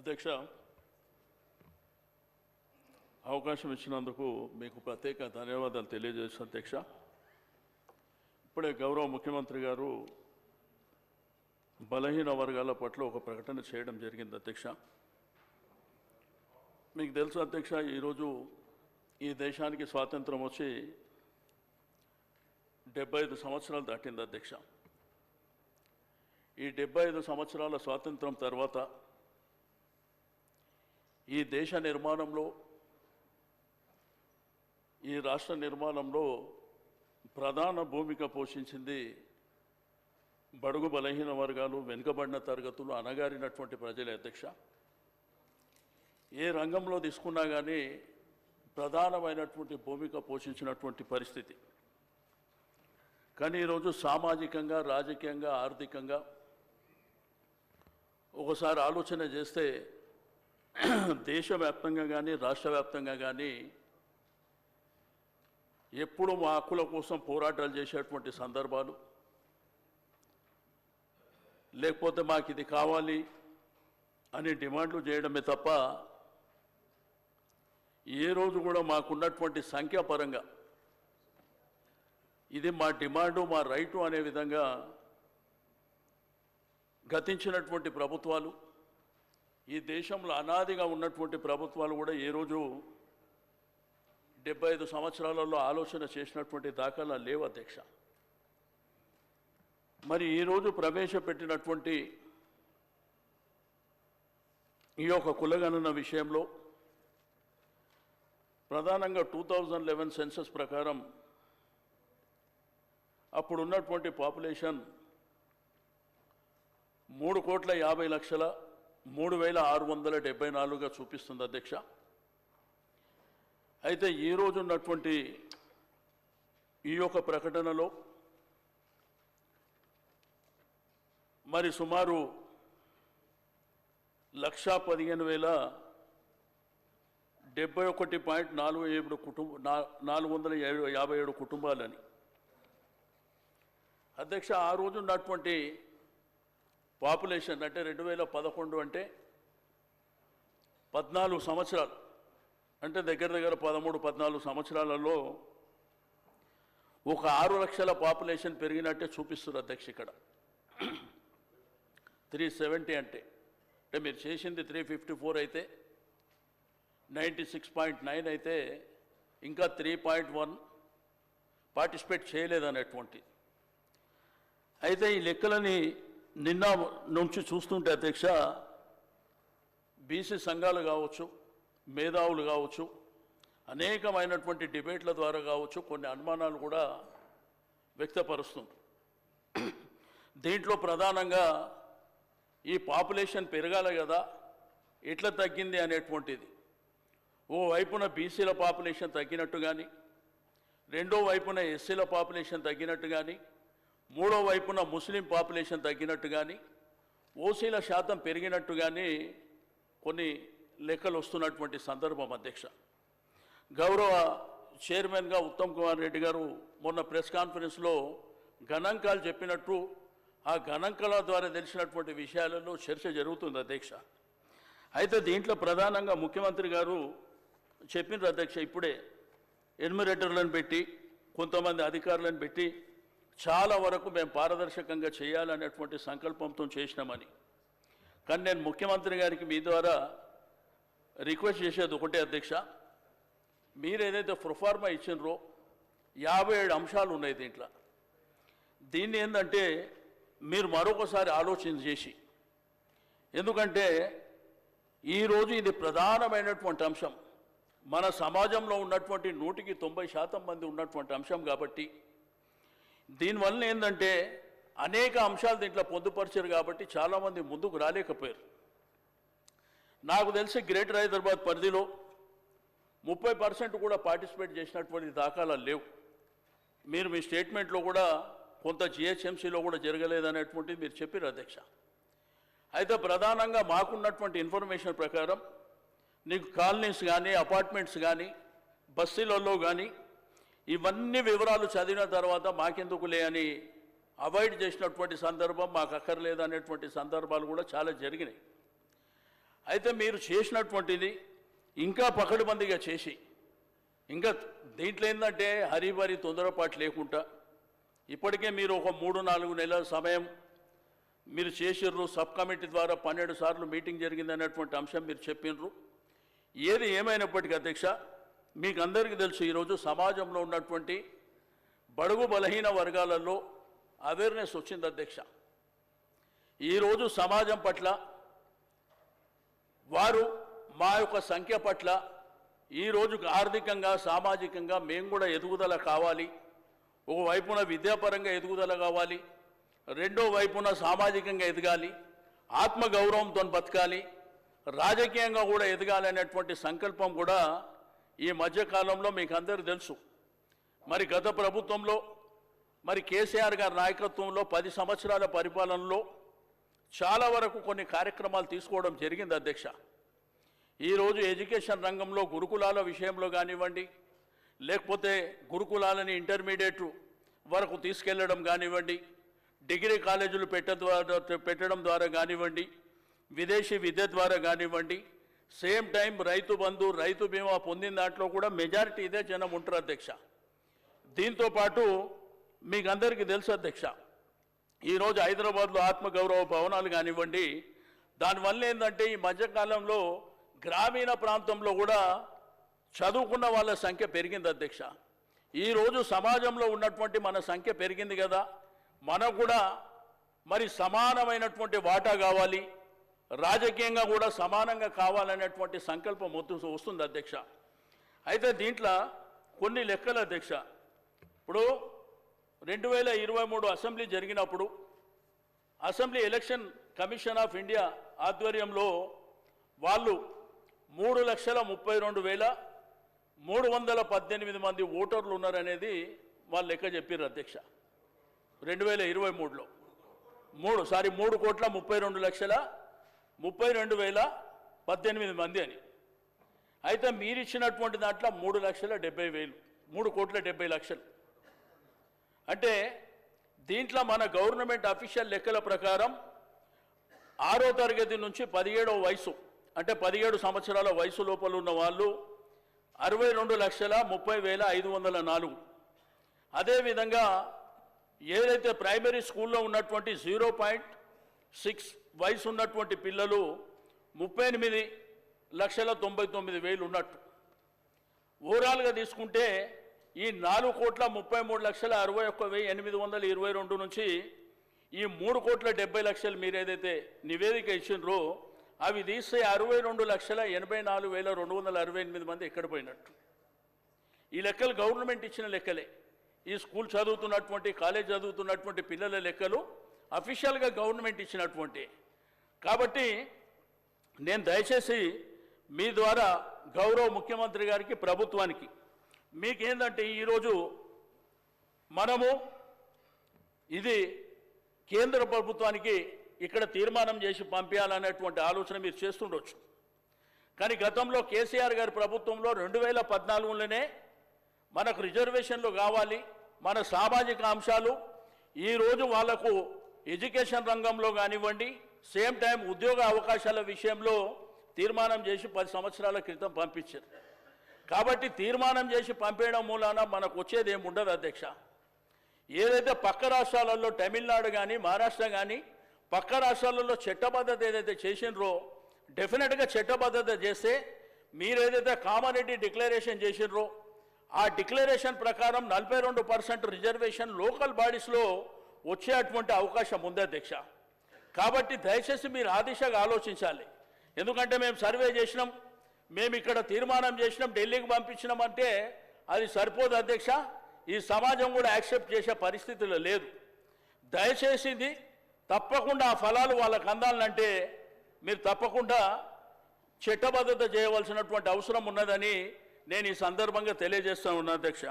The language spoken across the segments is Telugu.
అధ్యక్ష, అవకాశం ఇచ్చినందుకు మీకు ప్రత్యేక ధన్యవాదాలు తెలియజేస్తాను అధ్యక్ష. ఇప్పుడే గౌరవ ముఖ్యమంత్రి గారు బలహీన వర్గాల పట్ల ఒక ప్రకటన చేయడం జరిగింది అధ్యక్ష. మీకు తెలుసు అధ్యక్ష, ఈరోజు ఈ దేశానికి స్వాతంత్రం వచ్చి 75 సంవత్సరాలు దాటింది అధ్యక్ష. ఈ 75 సంవత్సరాల స్వాతంత్రం తర్వాత ఈ దేశ నిర్మాణంలో, ఈ రాష్ట్ర నిర్మాణంలో ప్రధాన భూమిక పోషించింది బడుగు బలహీన వర్గాలు, వెనుకబడిన తరగతులు, అణగారినటువంటి ప్రజలే అధ్యక్ష. ఏ రంగంలో తీసుకున్నా కానీ ప్రధానమైనటువంటి భూమిక పోషించినటువంటి పరిస్థితి. కానీ ఈరోజు సామాజికంగా, రాజకీయంగా, ఆర్థికంగా ఒకసారి ఆలోచన చేస్తే దేశవ్యాప్తంగా కానీ రాష్ట్ర వ్యాప్తంగా కానీ ఎప్పుడు మా హక్కుల కోసం పోరాటాలు చేసేటువంటి సందర్భాలు, లేకపోతే మాకు ఇది కావాలి అని డిమాండ్లు చేయడమే తప్ప ఏ రోజు కూడా మాకున్నటువంటి సంఖ్యాపరంగా ఇది మా డిమాండు, మా రైటు అనే విధంగా గతించినటువంటి ప్రభుత్వాలు, ఈ దేశంలో అనాదిగా ఉన్నటువంటి ప్రభుత్వాలు కూడా ఏ రోజు 75 సంవత్సరాలలో ఆలోచన చేసినటువంటి దాఖలా లేవు అధ్యక్ష. మరి ఈరోజు ప్రవేశపెట్టినటువంటి ఈ యొక్క కులగణన విషయంలో ప్రధానంగా 2011 సెన్సస్ ప్రకారం అప్పుడున్నటువంటి పాపులేషన్ 3,50,03,674గా చూపిస్తుంది అధ్యక్ష. అయితే ఈరోజు ఉన్నటువంటి ఈ యొక్క ప్రకటనలో మరి సుమారు 1,71.457 కుటుంబాలని అధ్యక్ష. ఆ రోజు ఉన్నటువంటి పాపులేషన్ అంటే 2011 అంటే 14 సంవత్సరాలు, అంటే దగ్గర 13-14 సంవత్సరాలలో ఒక 6 లక్షల పాపులేషన్ పెరిగినట్టే చూపిస్తారు అధ్యక్ష. ఇక్కడ 370 అంటే మీరు చేసింది 354 అయితే 96.9 అయితే ఇంకా 3.1 పార్టిసిపేట్ చేయలేదనేటువంటి. అయితే ఈ లెక్కలని నిన్న నుంచి చూస్తుంటే అధ్యక్ష, బీసీ సంఘాలు కావచ్చు, మేధావులు కావచ్చు, అనేకమైనటువంటి డిబేట్ల ద్వారా కావచ్చు కొన్ని అనుమానాలు కూడా వ్యక్తపరుస్తుంది. దీంట్లో ప్రధానంగా ఈ పాపులేషన్ పెరగాలి కదా, ఎట్లా తగ్గింది అనేటువంటిది. ఓ వైపున బీసీల పాపులేషన్ తగ్గినట్టు కానీ, రెండో వైపున ఎస్సీల పాపులేషన్ తగ్గినట్టు కానీ, మూడో వైపున ముస్లిం పాపులేషన్ తగ్గినట్టు కానీ, ఓసీల శాతం పెరిగినట్టు కానీ కొన్ని లెక్కలు వస్తున్నటువంటి సందర్భం అధ్యక్ష. గౌరవ చైర్మన్గా ఉత్తమ్ కుమార్ రెడ్డి గారు మొన్న ప్రెస్ కాన్ఫరెన్స్లో గణాంకాలు చెప్పినట్టు ఆ గణాంకాల ద్వారా తెలిసినటువంటి విషయాలలో చర్చ జరుగుతుంది అధ్యక్ష. అయితే దీంట్లో ప్రధానంగా ముఖ్యమంత్రి గారు చెప్పినారు అధ్యక్ష, ఇప్పుడే ఎన్యూమరేటర్లను పెట్టి కొంతమంది అధికారులను పెట్టి చాలా వరకు మేము పారదర్శకంగా చేయాలనేటువంటి సంకల్పంతో చేసినామని. కానీ నేను ముఖ్యమంత్రి గారికి మీ ద్వారా రిక్వెస్ట్ చేసేది ఒకటే అధ్యక్ష, మీరు ఏదైతే ప్రొఫార్మా ఇచ్చినరో 57 అంశాలు ఉన్నాయి దీంట్లో. దీన్ని ఏంటంటే మీరు మరొకసారి ఆలోచన చేసి, ఎందుకంటే ఈరోజు ఇది ప్రధానమైనటువంటి అంశం, మన సమాజంలో ఉన్నటువంటి 100% మంది ఉన్నటువంటి అంశం కాబట్టి దీనివల్ల ఏంటంటే అనేక అంశాలు దీంట్లో పొందుపరిచారు కాబట్టి చాలామంది ముందుకు రాలేకపోయారు. నాకు తెలిసి గ్రేటర్ హైదరాబాద్ పరిధిలో 30% కూడా పార్టిసిపేట్ చేసినటువంటి దాఖలాలు లేవు. మీరు మీ స్టేట్మెంట్లో కూడా కొంత జిహెచ్ఎంసీలో కూడా జరగలేదనేటువంటిది మీరు చెప్పారు అధ్యక్ష. అయితే ప్రధానంగా మాకున్నటువంటి ఇన్ఫర్మేషన్ ప్రకారం నీకు కాలనీస్ కానీ, అపార్ట్మెంట్స్ కానీ, బస్తీలలో కానీ ఇవన్నీ వివరాలు చదివిన తర్వాత మాకెందుకులే అని అవాయిడ్ చేసినటువంటి సందర్భం, మాకు అక్కర్లేదు అనేటువంటి సందర్భాలు కూడా చాలా జరిగినాయి. అయితే మీరు చేసినటువంటిది ఇంకా పకడ్బందీగా చేసి ఇంకా దీంట్లో ఏంటంటే హరిబరి తొందరపాటు లేకుండా ఇప్పటికే మీరు ఒక 3-4 నెలల సమయం మీరు చేసిర్రు. సబ్ కమిటీ ద్వారా 12 సార్లు మీటింగ్ జరిగింది అనేటువంటి అంశం మీరు చెప్పినారు. ఏది ఏమైనప్పటికీ అధ్యక్ష, మీకు అందరికీ తెలుసు ఈరోజు సమాజంలో ఉన్నటువంటి బడుగు బలహీన వర్గాలలో అవేర్నెస్ వచ్చింది అధ్యక్ష. ఈరోజు సమాజం పట్ల వారు మా యొక్క సంఖ్య పట్ల ఈరోజు ఆర్థికంగా సామాజికంగా మేము కూడా ఎదుగుదల కావాలి. ఒకవైపున విద్యాపరంగా ఎదుగుదల కావాలి, రెండో వైపున సామాజికంగా ఎదగాలి, ఆత్మగౌరవంతో బతకాలి, రాజకీయంగా కూడా ఎదగాలి అనేటువంటి సంకల్పం కూడా ఈ మధ్యకాలంలో మీకు అందరూ తెలుసు. మరి గత ప్రభుత్వంలో మరి కేసీఆర్ గారి నాయకత్వంలో 10 సంవత్సరాల పరిపాలనలో చాలా వరకు కొన్ని కార్యక్రమాలు తీసుకోవడం జరిగింది అధ్యక్ష. ఈరోజు ఎడ్యుకేషన్ రంగంలో గురుకులాల విషయంలో కానివ్వండి, లేకపోతే గురుకులాలని ఇంటర్మీడియట్ వరకు తీసుకెళ్లడం కానివ్వండి, డిగ్రీ కాలేజీలు పెట్టడం ద్వారా కానివ్వండి, విదేశీ విద్య ద్వారా కానివ్వండి, సేమ్ టైం రైతు బంధు రైతు బీమా పొందిన దాంట్లో కూడా మెజారిటీ ఇదే జనం ఉంటారు అధ్యక్ష. దీంతోపాటు మీకు అందరికీ తెలుసు అధ్యక్ష, ఈరోజు హైదరాబాద్లో ఆత్మగౌరవ భవనాలు కానివ్వండి, దానివల్ల ఏంటంటే ఈ మధ్యకాలంలో గ్రామీణ ప్రాంతంలో కూడా చదువుకున్న వాళ్ళ సంఖ్య పెరిగింది అధ్యక్ష. ఈరోజు సమాజంలో ఉన్నటువంటి మన సంఖ్య పెరిగింది కదా, మనకు కూడా మరి సమానమైనటువంటి వాటా కావాలి, రాజకీయంగా కూడా సమానంగా కావాలనేటువంటి సంకల్పం వస్తుంది అధ్యక్ష. అయితే దీంట్లో కొన్ని లెక్కలు అధ్యక్ష. ఇప్పుడు 2023 అసెంబ్లీ జరిగినప్పుడు assembly election commission of India ఆధ్వర్యంలో వాళ్ళు 3,32,318 మంది ఓటర్లు ఉన్నారనేది వాళ్ళు లెక్క చెప్పారు అధ్యక్ష. 2023లో 3,32,32,18 మంది అని. అయితే మీరు ఇచ్చినటువంటి దాంట్లో 3,70,000, 3,70,00,000. అంటే దీంట్లో మన గవర్నమెంట్ అఫీషియల్ లెక్కల ప్రకారం 6వ తరగతి నుంచి 17వ వయసు అంటే 17 సంవత్సరాల వయసు లోపల ఉన్న వాళ్ళు 62,30,504. అదేవిధంగా ఏదైతే ప్రైమరీ స్కూల్లో ఉన్నటువంటి 0.6 వయసు ఉన్నటువంటి పిల్లలు 38,99,000 ఉన్నట్టు. ఓవరాల్గా తీసుకుంటే ఈ 4,33,61,822 నుంచి ఈ 3,70,00,000 మీరు ఏదైతే నివేదిక ఇచ్చినరో అవి తీస్తే 62,84,268 మంది ఎక్కడ పోయినట్టు. ఈ లెక్కలు గవర్నమెంట్ ఇచ్చిన లెక్కలే. ఈ స్కూల్ చదువుతున్నటువంటి కాలేజ్ చదువుతున్నటువంటి పిల్లల లెక్కలు అఫీషియల్గా గవర్నమెంట్ ఇచ్చినటువంటి. కాబట్టి నేను దయచేసి మీ ద్వారా గౌరవ ముఖ్యమంత్రి గారికి ప్రభుత్వానికి మీకేందంటే ఈరోజు మనము ఇది కేంద్ర ప్రభుత్వానికి ఇక్కడ తీర్మానం చేసి పంపించాలనేటువంటి ఆలోచన మీరు చేస్తుండొచ్చు. కానీ గతంలో కేసీఆర్ గారి ప్రభుత్వంలో 2014లోనే మనకు రిజర్వేషన్లు కావాలి, మన సామాజిక అంశాలు ఈరోజు వాళ్లకు ఎడ్యుకేషన్ రంగంలో కానివ్వండి, సేమ్ టైం ఉద్యోగ అవకాశాల విషయంలో తీర్మానం చేసి 10 సంవత్సరాల క్రితం పంపించారు. కాబట్టి తీర్మానం చేసి పంపేయడం మూలాన మనకు వచ్చేది ఏముండదు అధ్యక్ష. ఏదైతే పక్క రాష్ట్రాలలో తమిళనాడు కానీ మహారాష్ట్ర కానీ పక్క రాష్ట్రాలలో చట్టబద్ధత ఏదైతే చేసినరో డెఫినెట్గా చట్టబద్ధత చేస్తే మీరేదైతే కామారెడ్డి డిక్లరేషన్ చేసినరో ఆ డిక్లరేషన్ ప్రకారం 42% రిజర్వేషన్ లోకల్ బాడీస్లో వచ్చేటువంటి అవకాశం ఉంది అధ్యక్ష. కాబట్టి దయచేసి మీరు ఆ దిశగా ఆలోచించాలి. ఎందుకంటే మేము సర్వే చేసినాం, మేము ఇక్కడ తీర్మానం చేసినాం, ఢిల్లీకి పంపించినాం అంటే అది సరిపోదు అధ్యక్ష. ఈ సమాజం కూడా యాక్సెప్ట్ చేసే పరిస్థితుల్లో లేదు. దయచేసి తప్పకుండా ఆ ఫలాలు వాళ్ళకు అందాలంటే మీరు తప్పకుండా చట్టబద్ధత చేయవలసినటువంటి అవసరం ఉన్నదని నేను ఈ సందర్భంగా తెలియజేస్తూ ఉన్నాను అధ్యక్ష.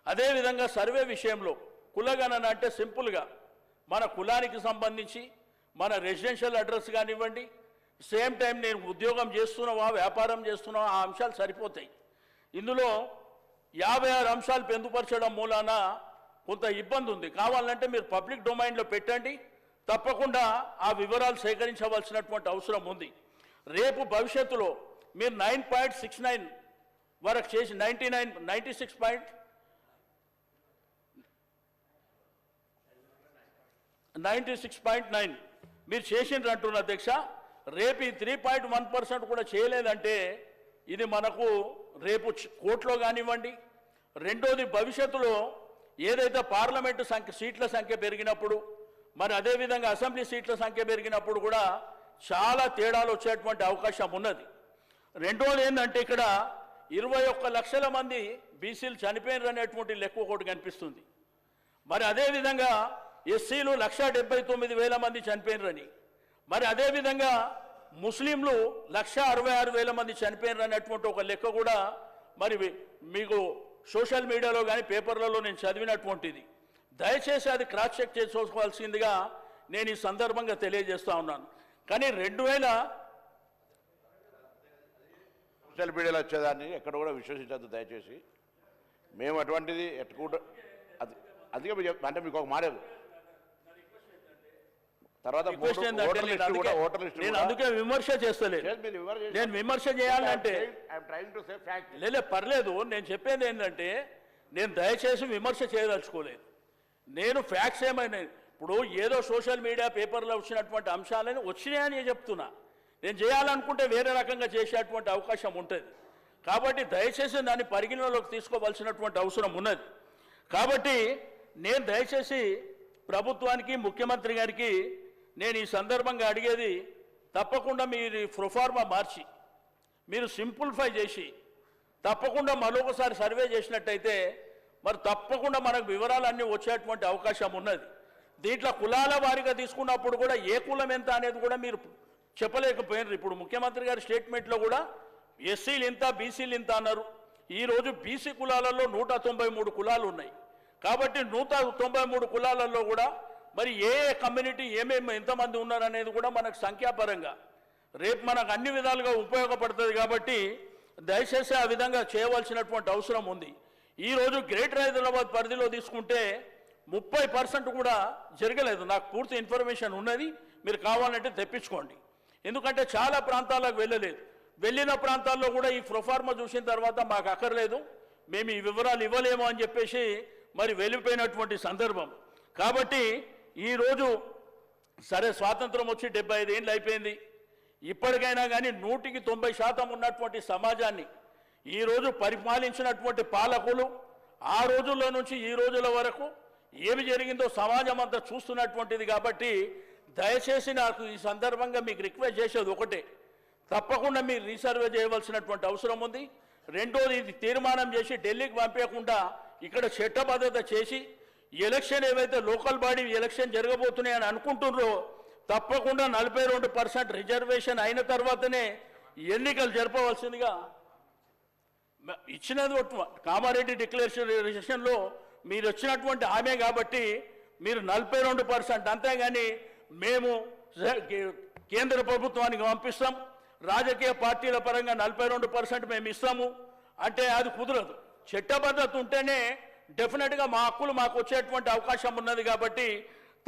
అదేవిధంగా సర్వే విషయంలో కులగణన అంటే సింపుల్గా మన కులానికి సంబంధించి మన రెసిడెన్షియల్ అడ్రస్ కానివ్వండి, సేమ్ టైం నేను ఉద్యోగం చేస్తున్నావా వ్యాపారం చేస్తున్నావా ఆ అంశాలు సరిపోతాయి. ఇందులో 56 అంశాలు పొందుపరచడం మూలాన కొంత ఇబ్బంది ఉంది. కావాలంటే మీరు పబ్లిక్ డొమైన్లో పెట్టండి, తప్పకుండా ఆ వివరాలు సేకరించవలసినటువంటి అవసరం ఉంది. రేపు భవిష్యత్తులో మీరు 9.69 వరకు చేసి 96.9 మీరు చేసిండ్రు అంటున్న అధ్యక్ష. రేపు ఈ 3.1% కూడా చేయలేదంటే ఇది మనకు రేపు కోర్టులో కానివ్వండి. రెండోది, భవిష్యత్తులో ఏదైతే పార్లమెంటు సీట్ల సంఖ్య పెరిగినప్పుడు, మరి అదేవిధంగా అసెంబ్లీ సీట్ల సంఖ్య పెరిగినప్పుడు కూడా చాలా తేడాలు వచ్చేటువంటి అవకాశం ఉన్నది. రెండోది ఏంటంటే ఇక్కడ 21 లక్షల మంది బీసీలు చనిపోయినారు అనేటువంటి లెక్క ఒకటి కనిపిస్తుంది. మరి అదేవిధంగా ఎస్సీలు 1,79,000 మంది చనిపోయినారని, మరి అదేవిధంగా ముస్లింలు 1,66,000 మంది చనిపోయినారు అనేటువంటి ఒక లెక్క కూడా మరి మీకు సోషల్ మీడియాలో కానీ పేపర్లలో నేను చదివినటువంటిది. దయచేసి అది క్రాస్ చెక్ చేసుకోవాల్సిందిగా నేను ఈ సందర్భంగా తెలియజేస్తా ఉన్నాను. కానీ 2000 సోషల్ మీడియాలో వచ్చేదాన్ని ఎక్కడ కూడా విశ్వసించద్దు దయచేసి. మేము అటువంటిది ఎట్టుకుంటూ అందుకే అంటే మీకు ఒక మాట తర్వాత అందుకే విమర్శ చేస్తలేదు. నేను విమర్శ చేయాలంటే లేదా పర్లేదు. నేను చెప్పేది ఏంటంటే నేను దయచేసి విమర్శ చేయదలుచుకోలేదు. నేను ఫ్యాక్ట్స్ ఏమైనా ఇప్పుడు ఏదో సోషల్ మీడియా పేపర్లో వచ్చినటువంటి అంశాలని వచ్చినాయని చెప్తున్నా. నేను చేయాలనుకుంటే వేరే రకంగా చేసేటువంటి అవకాశం ఉంటుంది. కాబట్టి దయచేసి దాన్ని పరిగణలోకి తీసుకోవాల్సినటువంటి అవసరం ఉన్నది. కాబట్టి నేను దయచేసి ప్రభుత్వానికి, ముఖ్యమంత్రి గారికి నేను ఈ సందర్భంగా అడిగేది, తప్పకుండా మీరు ప్రొఫార్మా మార్చి మీరు సింప్లిఫై చేసి తప్పకుండా మరొకసారి సర్వే చేసినట్టయితే మరి తప్పకుండా మనకు వివరాలన్నీ వచ్చేటువంటి అవకాశం ఉన్నది. దీంట్లో కులాల వారీగా తీసుకున్నప్పుడు కూడా ఏ కులం ఎంత అనేది కూడా మీరు చెప్పలేకపోయినారు. ఇప్పుడు ముఖ్యమంత్రి గారి స్టేట్మెంట్లో కూడా ఎస్సీలు ఇంత, బీసీలు ఇంత అన్నారు. ఈరోజు బీసీ కులాలలో 193 కులాలు ఉన్నాయి. కాబట్టి 193 కులాలలో కూడా మరి ఏ కమ్యూనిటీ ఏమేమి ఎంతమంది ఉన్నారనేది కూడా మనకు సంఖ్యాపరంగా రేపు మనకు అన్ని విధాలుగా ఉపయోగపడుతుంది. కాబట్టి దయచేసి ఆ విధంగా చేయవలసినటువంటి అవసరం ఉంది. ఈరోజు గ్రేటర్ హైదరాబాద్ పరిధిలో తీసుకుంటే 30% కూడా జరగలేదు. నాకు పూర్తి ఇన్ఫర్మేషన్ ఉన్నది, మీరు కావాలంటే తెప్పించుకోండి. ఎందుకంటే చాలా ప్రాంతాలకు వెళ్ళలేదు. వెళ్ళిన ప్రాంతాల్లో కూడా ఈ ప్రొఫార్మా చూసిన తర్వాత మాకు అక్కర్లేదు, మేము ఈ వివరాలు ఇవ్వలేము అని చెప్పేసి మరి వెళ్ళిపోయినటువంటి సందర్భం. కాబట్టి ఈరోజు సరే స్వాతంత్రం వచ్చి 75 ఏళ్ళు అయిపోయింది. ఇప్పటికైనా కానీ 100% ఉన్నటువంటి సమాజాన్ని ఈరోజు పరిపాలించినటువంటి పాలకులు ఆ రోజుల్లో నుంచి ఈ రోజుల వరకు ఏమి జరిగిందో సమాజం అంతా చూస్తున్నటువంటిది. కాబట్టి దయచేసి నాకు ఈ సందర్భంగా మీకు రిక్వెస్ట్ చేసేది ఒకటే, తప్పకుండా మీరు రీసర్వే చేయవలసినటువంటి అవసరం ఉంది. రెండోది, ఇది తీర్మానం చేసి ఢిల్లీకి పంపించకుండా ఇక్కడ చట్టబద్ధత చేసి ఎలక్షన్ ఏవైతే లోకల్ బాడీ ఎలక్షన్ జరగబోతున్నాయని అనుకుంటున్నారో తప్పకుండా 42% రిజర్వేషన్ అయిన తర్వాతనే ఎన్నికలు జరపవలసిందిగా ఇచ్చినది. కామారెడ్డి డిక్లరేషన్లో మీరు వచ్చినటువంటి హామీ కాబట్టి మీరు 42%, అంతేగాని మేము కేంద్ర ప్రభుత్వానికి పంపిస్తాం, రాజకీయ పార్టీల పరంగా 42% మేము ఇస్తాము అంటే అది కుదరదు. చట్టబద్ధత ఉంటేనే డెఫినెట్గా మా హక్కులు మాకు వచ్చేటువంటి అవకాశం ఉన్నది. కాబట్టి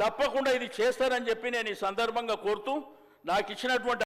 తప్పకుండా ఇది చేస్తారని చెప్పి నేను ఈ సందర్భంగా కోరుతూ నాకు ఇచ్చినటువంటి